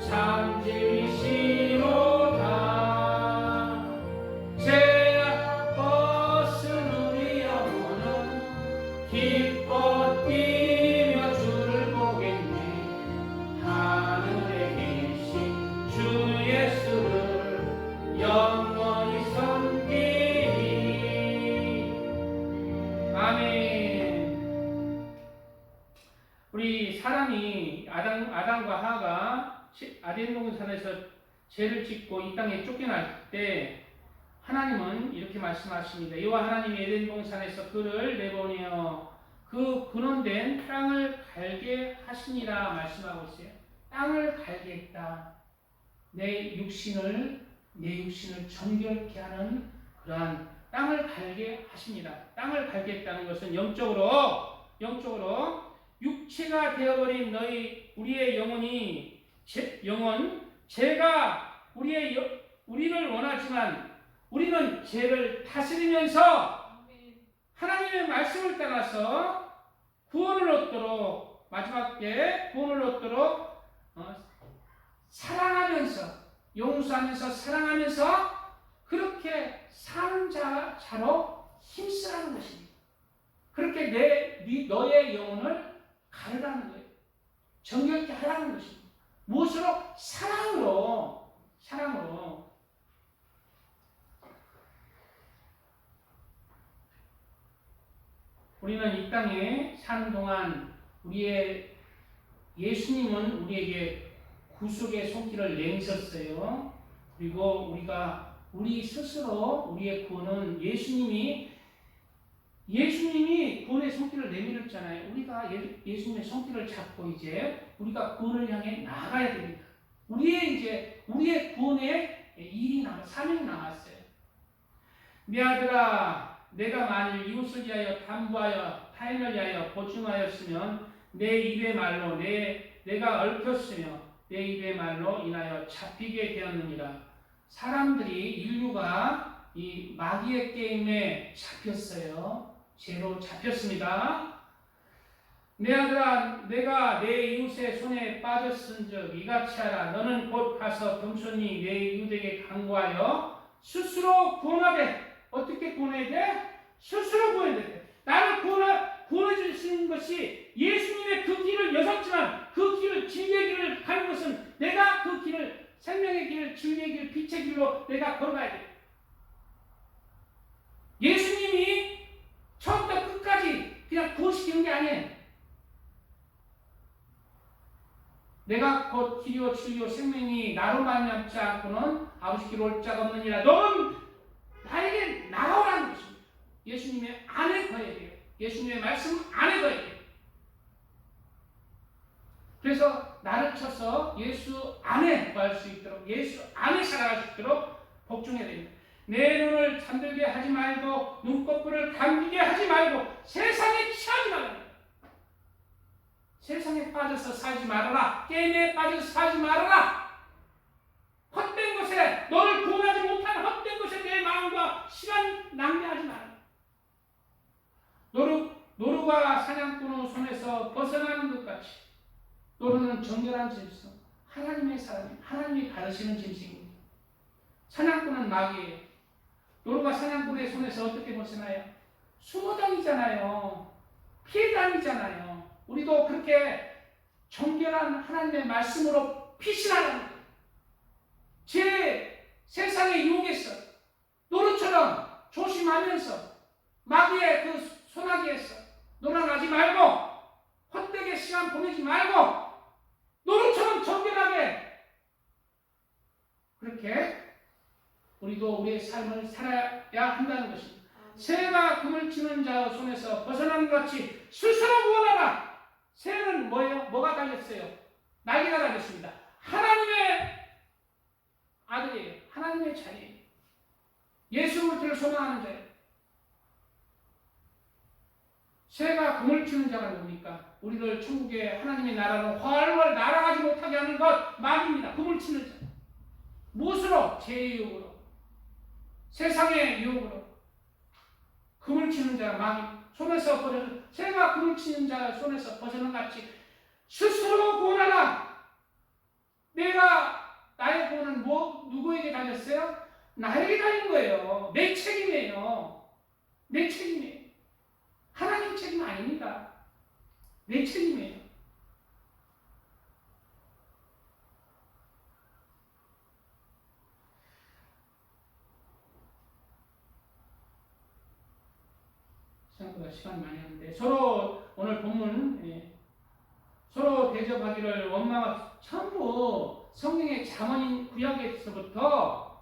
참 진리시로다. 죄악 벗은 우리 영혼은 기뻐 뛰며 주를 보겠네. 하늘에 계신 주 예수를 영원히 섬기리. 아멘. 우리 사람이 아담과 하가 아덴 동산에서 죄를 짓고 이 땅에 쫓겨날 때 하나님은 이렇게 말씀하십니다. 여호와 하나님이 에덴 동산에서 그를 내보내어 그 근원된 땅을 갈게 하시니라 말씀하고 있어요. 땅을 갈게 했다. 내 육신을 정결케 하는 그러한 땅을 갈게 하십니다. 땅을 갈게 했다는 것은 영적으로 육체가 되어버린 우리의 영혼이 죄가 우리를 원하지만 우리는 죄를 다스리면서 하나님의 말씀을 따라서 구원을 얻도록 마지막 때 구원을 얻도록 사랑하면서 용서하면서 사랑하면서 그렇게 사는 자로 힘쓰라는 것입니다. 그렇게 너의 영혼을 가르라는 거예요. 정결케 하라는 것입니다. 무엇으로? 사랑으로. 우리는 이 땅에 사는 동안 예수님은 우리에게 구속의 손길을 내미셨어요. 그리고 우리 스스로 우리의 구원은 예수님이 구원의 손길을 내밀었잖아요. 우리가 예수님의 손길을 잡고 이제 우리가 구원을 향해 나아가야 됩니다. 우리의 구원의 사명이 남았어요. 내 아들아, 내가 만일 이웃을 위하여 담보하여 타인을 위하여 보증하였으면 내 입의 말로 내가 얽혔으며 내 입의 말로 인하여 잡히게 되었느니라. 인류가 이 마귀의 게임에 잡혔어요. 죄로 잡혔습니다. 내 아들아 내가 내 이웃의 손에 빠졌은즉 이같이 하라. 너는 곧 가서 겸손히 내 이웃에게 간구하여 스스로 구원하되. 어떻게 구원해야 돼? 스스로 구원해야 돼. 나를 구원해 주시는 것이 예수님의 그 길을 여섰지만 그 길을 진리의 길을 가는 것은 내가 그 길을 생명의 길, 진리의 길, 빛의 길로 내가 걸어가야 돼. 예수님이 처음부터 끝까지 그냥 구원시키는 게 아니에요. 내가 곧 길이요 진리요 생명이 나로 말미암지 않고는 아버지께로 올 자가 없느니라. 너는 나에게 나아오라는 것입니다. 예수님의 안에 거해야 돼요. 예수님의 말씀 안에 거해야 돼요. 그래서 나를 쳐서 예수 안에 거할 수 있도록, 예수 안에 살아갈 수 있도록 복종해야 됩니다. 내 눈을 잠들게 하지 말고 눈꺼풀을 감기게 하지 말고 세상에 취하지 말라. 세상에 빠져서 살지 말아라. 게임에 빠져서 살지 말아라. 헛된 것에, 너를 구원하지 못한 헛된 것에 내 마음과 시간 낭비하지 마라. 노루가 사냥꾼의 손에서 벗어나는 것 같이 노루는 정결한 짐승, 하나님의 사람이, 하나님이 가르치는 짐승입니다. 사냥꾼은 마귀예요. 노루가 사냥꾼의 손에서 어떻게 벗어나요? 숨어 다니잖아요. 피해 다니잖아요. 우리도 그렇게 정결한 하나님의 말씀으로 피신하는 거예요. 제 세상의 유혹에서 노루처럼 조심하면서 마귀의 그 소나기에서 놀아나지 말고 헛되게 시간 보내지 말고 노루처럼 정결하게 그렇게 우리도 우리의 삶을 살아야 한다는 것입니다. 새가 금을 치는 자 손에서 벗어난 것 같이 스스로 구원하라. 새는 뭐예요? 뭐가 달렸어요? 날개가 달렸습니다. 하나님의 아들이에요. 하나님의 자녀예요. 예수 그리스도를 소망하는 자예요. 새가 금을 치는 자가 누굽니까? 우리를 천국의 하나님의 나라로 활활 날아가지 못하게 하는 것 마귀입니다. 금을 치는 자. 무엇으로? 죄의 유혹으로. 세상의 유혹으로. 금을 치는 자 마귀. 손에서 벗어나 새가 금을 치는 자 손에서 벗어난 같이 스스로 구원하라. 내가 나의 구원은 누구에게 달렸어요? 나에게 달린 거예요. 내 책임이에요. 내 책임이에요. 하나님 책임 아닙니다. 내 책임이에요. 생각보다 시간이 많이 하는데 서로 오늘 본문 서로 대접하기를 원망하고 전부 성경의 잠언인 구약에서부터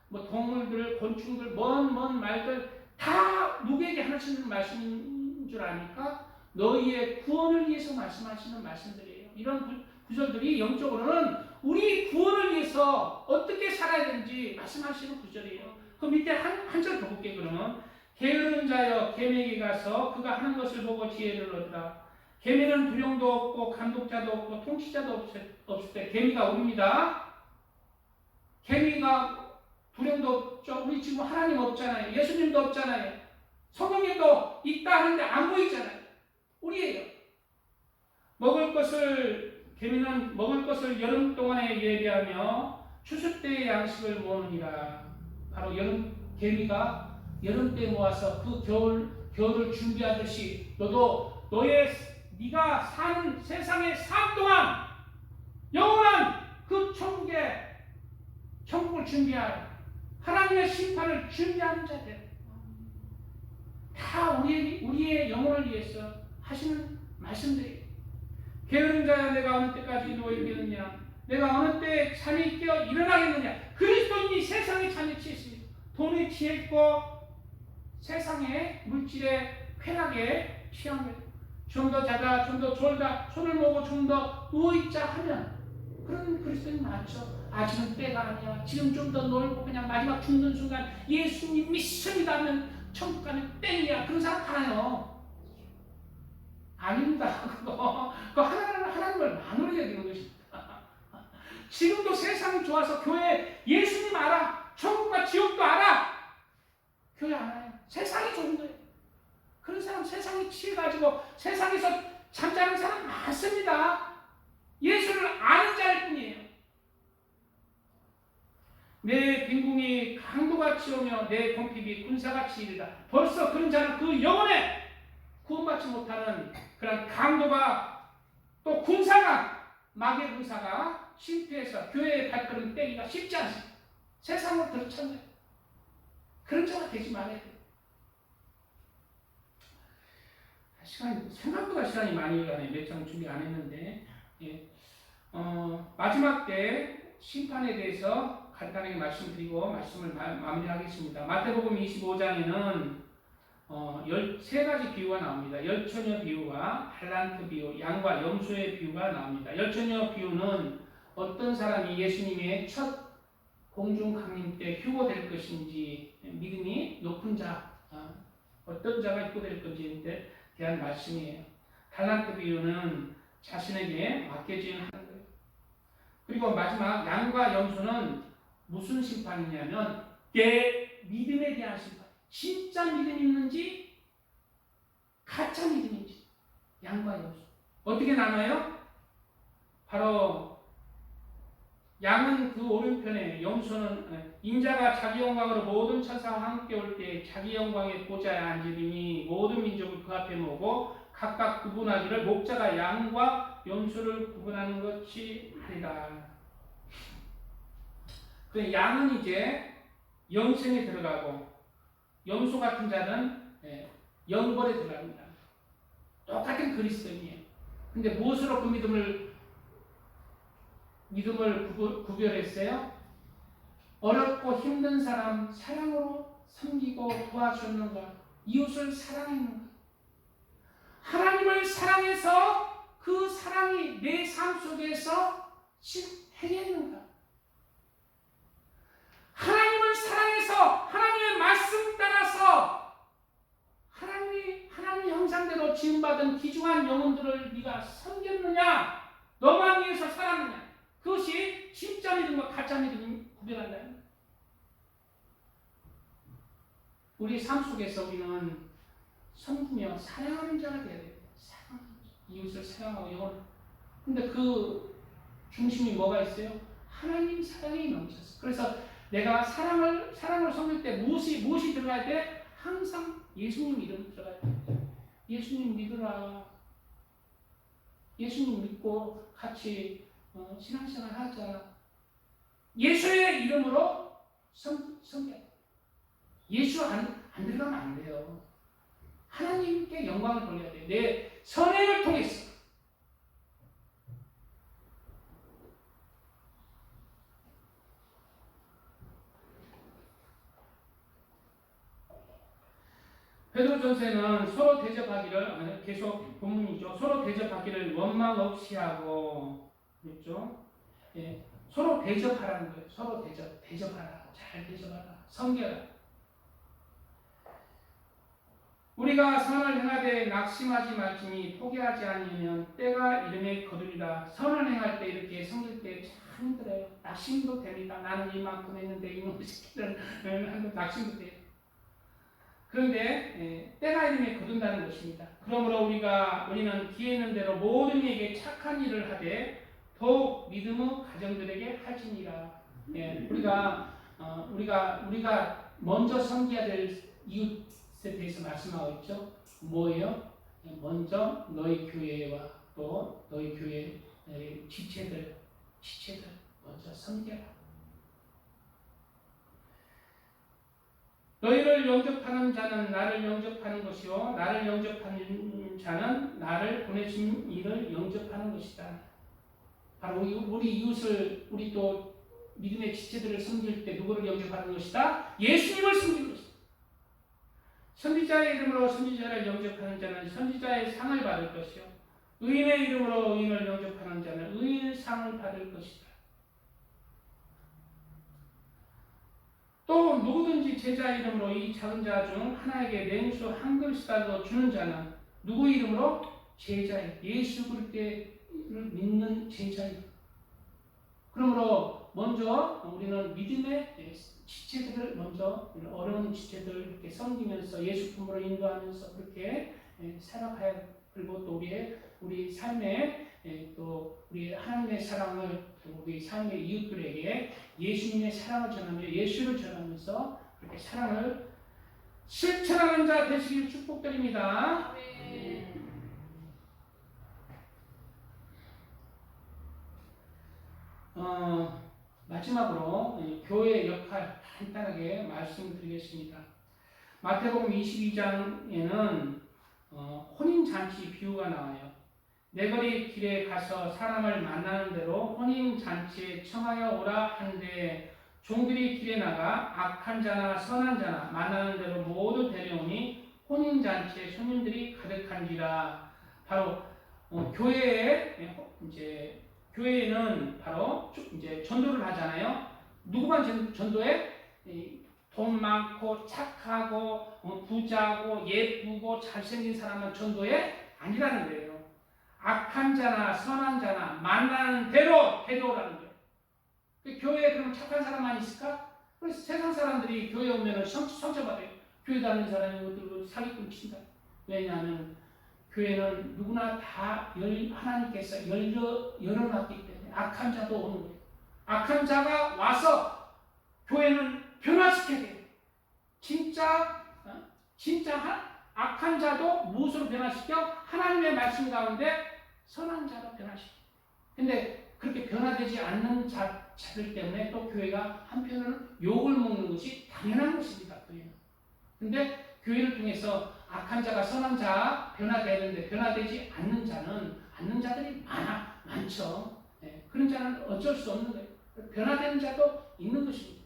뭐 동물들, 곤충들, 먼 말들 다 누구에게 하시는 말씀인 줄 아니까 너희의 구원을 위해서 말씀하시는 말씀들이에요. 이런 구절들이 영적으로는 우리 구원을 위해서 어떻게 살아야 되는지 말씀하시는 구절이에요. 그 밑에 한 절 더 볼게요. 그러면 게으른 자여 개미에게 가서 그가 하는 것을 보고 지혜를 얻으라. 개미는 두령도 없고 감독자도 없고 통치자도 없을 때 개미가 옵니다. 개미가 두령도 없죠. 우리 지금 하나님 없잖아요. 예수님도 없잖아요. 성령님도 있다 하는데 안 보이잖아요. 우리예요. 개미는 먹을 것을 여름 동안에 예비하며 추수 때의 양식을 모으느니라. 바로 개미가 여름 때 모아서 그 겨울을 준비하듯이 너도 네가 사는 세상의 삶 동안 영원한 그 천국을 준비할 하나님의 심판을 준비하는 자들 다 우리의 영혼을 위해서 하시는 말씀들이에요. 게으른 자야 내가 어느 때까지 누워 있겠느냐? 내가 어느 때 잠이 깨어 일어나겠느냐? 그리스도인이 세상에 잠에 취했습니다. 돈에 취했고 세상의 물질의 쾌락에 취합니다. 좀 더 자다, 좀 더 졸다, 손을 모으고 좀 더 누워있자 하면 그런 그리스도인 많죠. 지금 때가 아니야. 지금 좀 더 놀고 그냥 마지막 죽는 순간 예수님 믿습니다 하면 천국 가면 땡이야. 그런 사람 많아요. 아닙니다. 그거 하나님을 만으로 여기는 것입니다. 지금도 세상이 좋아서 교회 예수님 알아. 천국과 지옥도 알아. 교회 알아요. 세상이 좋은 거예요. 그런 사람 세상에 취해가지고 세상에서 잠자는 없습니다. 예수를 아는 자일 뿐이에요. 내 빈궁이 강도같이 오며 내 궁핍이 군사같이 이르다. 벌써 그런 자는 그 영혼에 구원받지 못하는 그런 강도가 또 군사가 마귀의 군사가 실패해서 교회의 발걸음 떼기가 쉽지 않습니다. 세상으로 들어쳤네. 그런 자가 되지 말아야 돼요. 생각보다 시간이 많이 가네. 몇 장 준비 안 했는데. 예. 마지막 때 심판에 대해서 간단하게 말씀드리고 말씀을 마무리하겠습니다. 마태복음 25장에는 13가지 비유가 나옵니다. 열처녀 비유와 달란트 비유, 양과 염소의 비유가 나옵니다. 열처녀 비유는 어떤 사람이 예수님의 첫 공중 강림 때 휴거될 것인지 믿음이 높은 자, 어떤 자가 휴거될 건지에 대한 말씀이에요. 달란트 비유는 자신에게 맡겨진 하는 거예요. 그리고 마지막 양과 염소는 무슨 심판이냐면 내 믿음에 대한 심판. 진짜 믿음이 있는지 가짜 믿음인지. 양과 염소. 어떻게 나눠요? 바로 양은 그 오른편에, 염소는 인자가 자기 영광으로 모든 천사와 함께 올 때 자기 영광의 보좌에 앉으리니 모든 민족을 그 앞에 모으고 각각 구분하기를 목자가 양과 염소를 구분하는 것이 하리라. 그 양은 이제 영생에 들어가고 염소 같은 자는 영벌에 들어갑니다. 똑같은 그리스도인이에요. 근데 무엇으로 그 믿음을 구별했어요? 어렵고 힘든 사람 사랑으로 섬기고 도와주는 것, 이웃을 사랑하는 것. 하나님을 사랑해서 그 사랑이 내 삶 속에서 행해지는 것. 하나님을 사랑해서 하나님의 말씀 따라서 하나님의 형상대로 지음받은 귀중한 영혼들을 네가 섬겼느냐, 너만 위해서 살았느냐. 그것이 진짜 믿음과 가짜 믿음을 구별한다. 우리 삶 속에서 우리는 섬기며 사랑하는 자가 되어야 돼요. 이웃을 사랑하고 영혼을. 근데 그 중심이 뭐가 있어요? 하나님 사랑이 넘쳤어. 그래서 내가 사랑을 섬길 때 무엇이 들어갈 때 항상 예수님 이름 들어가야 돼. 예수님 믿으라. 예수님 믿고 같이 신앙생활 하자. 예수의 이름으로 섬겨. 예수 안 들어가면 안 돼요. 하나님께 영광을 돌려야 돼요. 내 선행을 통해서. 베드로전서에는 서로 대접하기를, 계속 본문이죠. 서로 대접하기를 원망 없이 하고, 그렇죠? 예, 서로 대접하라는 거예요. 서로 대접하라. 잘 대접하라. 섬겨라. 우리가 선을 행하되 낙심하지 말지니 포기하지 않으면 때가 이름에 거두리라. 선을 행할 때 이렇게 섬길 때 참 힘들어요. 낙심도 됩니다. 나는 이만큼 했는데 이놈의 새끼들 낙심도 돼요. 그런데 때가 이름에 거둔다는 것입니다. 그러므로 우리는 기회 있는 대로 모든 이에게 착한 일을 하되 더욱 믿음의 가정들에게 할지니라. 우리가 먼저 섬겨야 될 이웃에 대해서 말씀하고 있죠. 뭐예요? 먼저 너희 교회와 또 너희 교회 지체들 먼저 섬겨라. 너희를 영접하는 자는 나를 영접하는 것이요 나를 영접하는 자는 나를 보내신 이를 영접하는 것이다. 바로 우리 이웃을, 우리 또 믿음의 지체들을 섬길 때 누구를 영접하는 것이다? 예수님을 섬기는 것이다. 선지자의 이름으로 선지자를 영접하는 자는 선지자의 상을 받을 것이요 의인의 이름으로 의인을 영접하는 자는 의인의 상을 받을 것이다. 또 누구든지 제자 이름으로 이 작은 자 중 하나에게 냉수 한 그릇이라도 주는 자는 누구 이름으로? 제자예요. 예수 그리스도를 믿는 제자예요. 그러므로 먼저 우리는 믿음의 지체들을 먼저 어려운 지체들을 이렇게 섬기면서 예수 품으로 인도하면서 그렇게 살아가야. 그리고 또 우리 삶의 또 우리 하나님의 사랑을 또 우리 삶의 이웃들에게 예수님의 사랑을 전하며 예수를 전하면서 그렇게 사랑을 실천하는 자 되시길 축복드립니다. 마지막으로 교회의 역할 간단하게 말씀드리겠습니다. 마태복음 22장에는 혼인잔치 비유가 나와요. 내거리 길에 가서 사람을 만나는 대로 혼인잔치에 청하여 오라 하는데 종들이 길에 나가 악한 자나 선한 자나 만나는 대로 모두 데려오니 혼인잔치에 손님들이 가득한지라. 바로 교회에 이제 교회는 바로 이제 전도를 하잖아요. 누구만 전도해? 돈 많고 착하고 부자고 예쁘고 잘생긴 사람만 전도해? 아니라는 거예요. 악한 자나 선한 자나 만나는 대로 데려오라는 거예요. 교회에 그럼 착한 사람만 있을까? 그래서 세상 사람들이 교회에 오면 상처받아요. 교회 다니는 사람이 사기꾼 친다. 왜냐하면 교회는 누구나 다 하나님께서 열어놨기 때문에 악한 자도 오는 거예요. 악한 자가 와서 교회는 변화시켜야 돼요. 진짜 악한 자도 무엇으로 변화시켜? 하나님의 말씀 가운데 선한 자로 변화시켜. 근데 그렇게 변화되지 않는 자들 때문에 또 교회가 한편으로는 욕을 먹는 것이 당연한 것입니다. 교회는. 근데 교회를 통해서 악한 자가 선한 자 변화되는데 변화되지 않는 자들이 많죠. 그런 자는 어쩔 수 없는 거예요. 변화되는 자도 있는 것입니다.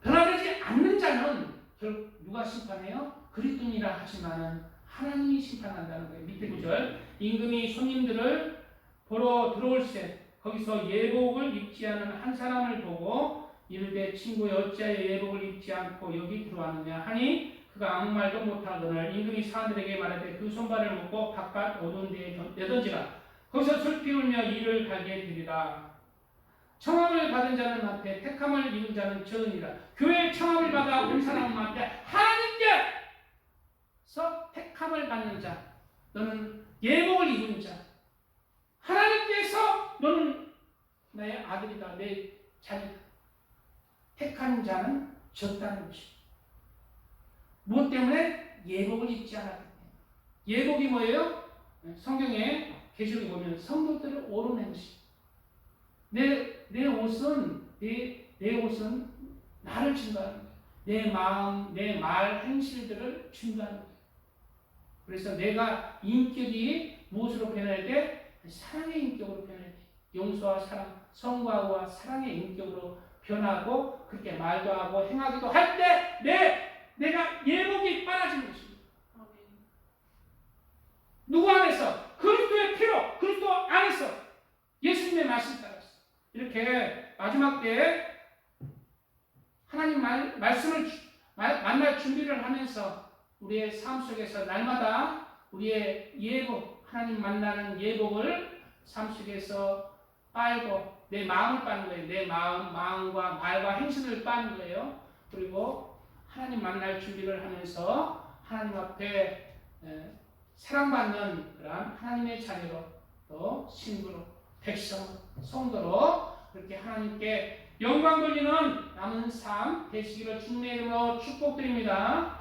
변화되지 않는 자는 결국 누가 심판해요? 그리스도인이라 하지만은 하나님이 심판한다는 거예요. 밑에 구절 임금이 손님들을 보러 들어올세 거기서 예복을 입지 않은 한 사람을 보고 이르되 친구여 어찌하여 예복을 입지 않고 여기 들어왔느냐 하니 그가 아무 말도 못하거늘 임금이 사람들에게 말하되 그 손발을 묶고 바깥 어두운 데에 내던지라 거기서 슬피 울며 이를 갈게 되리라. 청함을 받은 자는 많되 택함을 입은 자는 적으니라. 교회에 청함을 받아 온 사람은 많되 하나님께서 택함을 받는 자 너는 예복을 입은 자 하나님께서 너는 나의 아들이다 내 자녀다 택한 자는 적다는 것입니다. 무엇 때문에? 예복을 입지 않았기 때문에. 예복이 뭐예요? 성경에 계시록에 보면 성도들을 오르는 것입니다. 내 옷은 나를 증거하는 거예요. 내 마음, 내 말, 행실들을 증거하는 거예요. 그래서 내가 인격이 무엇으로 변해야 돼? 사랑의 인격으로 변해야 돼. 용서와 사랑, 성과와 사랑의 인격으로 변하고 그렇게 말도 하고 행하기도 할 때 내가 예복이 빨아지는 것입니다. 누구 안에서? 그리스도의 피로, 그리스도 안에서 예수님의 말씀 따라서 이렇게 마지막 때에 하나님 말씀을 만날 준비를 하면서 우리의 삶 속에서 날마다 우리의 예복, 하나님 만나는 예복을 삶 속에서 빨고 내 마음을 빠는 거예요. 내 마음과 말과 행실을 빠는 거예요. 그리고 하나님 만날 준비를 하면서 하나님 앞에 사랑받는 그런 하나님의 자녀로 또 신부로 백성, 성도로 그렇게 하나님께 영광 돌리는 남은 삶 되시기를 주님의 이름으로 축복드립니다.